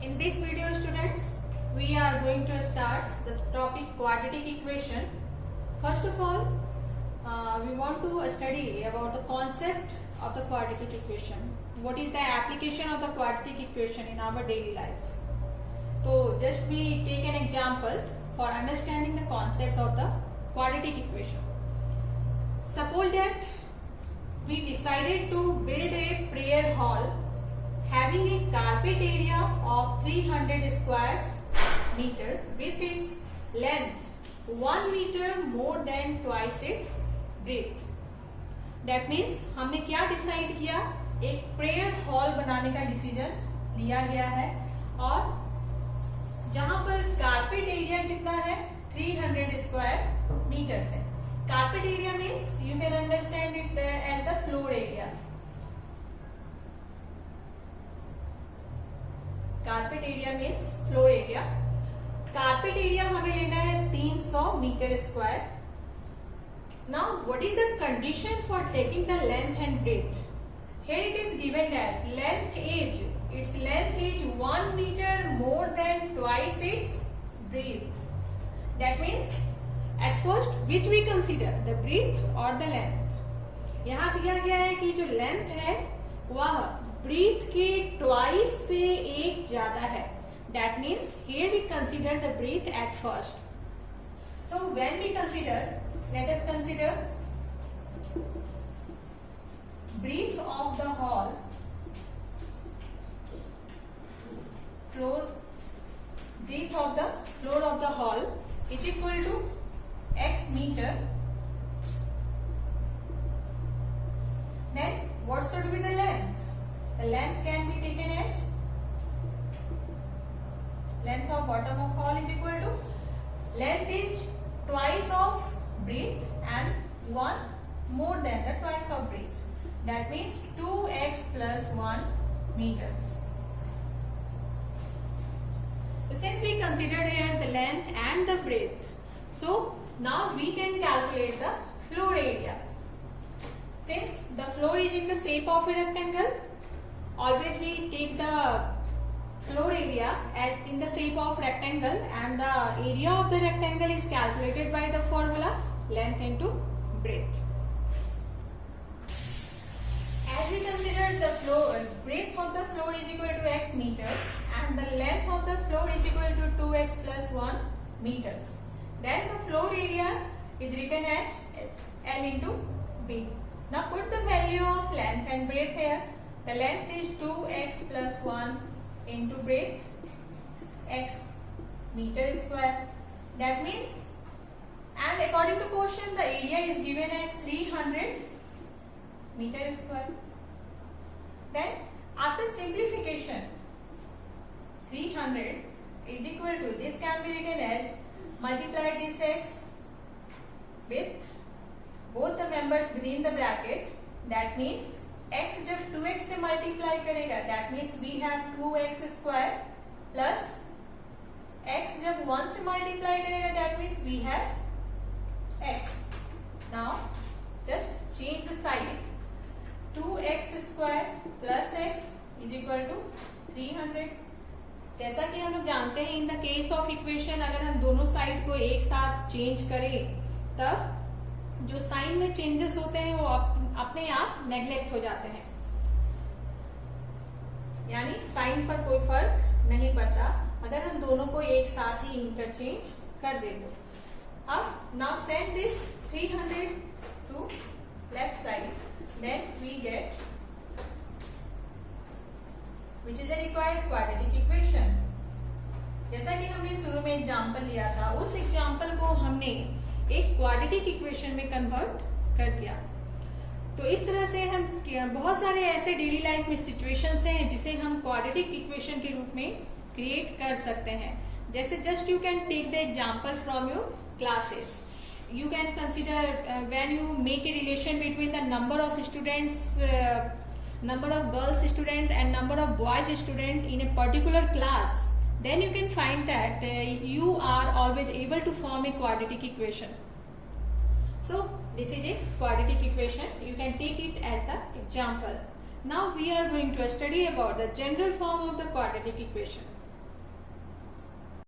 In this video, students, we are going to start the topic quadratic equation. First of all, we want to study about the concept of the quadratic equation. What is the application of the quadratic equation in our daily life? So, just we take an example for understanding the concept of the quadratic equation. Suppose that we decided to build a prayer hall having a carpet area of 300 square meters with its length 1 meter more than twice its breadth. That means हमने क्या decide किया, एक prayer hall बनाने का decision लिया गया है और जहां पर कारपेट एरिया कितना है 300 स्क्वायर मीटर्स है. Carpet area means you can understand it as the floor area. Carpet area means floor area. Carpet area हमें लेना है 300 meter square. Now what is the condition for taking the length and breadth? Here it is given that its length is 1 meter more than twice its breadth. That means at first which we consider, the breadth or the length. यहाँ दिया गया है कि जो length है वह breathe के twice से एक ज्यादा है. That means here we consider the breadth at first. So when we consider, let us consider breadth of the hall, breadth of the floor of the hall is equal to x meter. Then what should be the length? The length can be taken as length of bottom of hall is equal to length is twice of breadth and 1 more than the twice of breadth. That means 2x plus 1 meters. So since we considered here the length and the breadth, so now we can calculate the floor area. Since the floor is in the shape of a rectangle, always we take the floor area as in the shape of rectangle, and the area of the rectangle is calculated by the formula length into breadth. As we considered the breadth of the floor is equal to x meters and the length of the floor is equal to 2x plus 1 meters, then the floor area is written as L into B. Now put the value of length and breadth here. The length is 2x plus 1 into breadth x meter square. That means, and according to question the area is given as 300 meter square. Then after simplification 300 is equal to, this can be written as multiply this x with both the members within the bracket. That means x जब 2x से multiply करेगा, that means we have 2x square plus x जब 1 से multiply करेगा, that means we have x. Now just change the side. 2x square plus x is equal to 300. जैसा कि हम लोग जानते हैं in the case of equation अगर हम दोनों साइड को एक साथ चेंज करें तब जो साइन में चेंजेस होते हैं वो अपने आप नेग्लेक्ट हो जाते हैं, यानी साइन पर कोई फर्क नहीं पड़ता अगर हम दोनों को एक साथ ही इंटरचेंज कर दे तो. अब now send this 300 to left side. Then we get which is a required quadratic equation. जैसा कि हमने शुरू में एग्जाम्पल लिया था, उस एग्जाम्पल को हमने एक क्वाड्रेटिक इक्वेशन में कन्वर्ट कर दिया. तो इस तरह से हम बहुत सारे ऐसे डेली लाइफ में सिचुएशंस हैं जिसे हम क्वाड्रेटिक इक्वेशन के रूप में क्रिएट कर सकते हैं. जैसे just you can take the example from your classes. You can consider when you make a relation between the number of students, number of girls student and number of boys student in a particular class, then you can find that you are always able to form a quadratic equation. So this is a quadratic equation. You can take it as the example. Now we are going to study about the general form of the quadratic equation.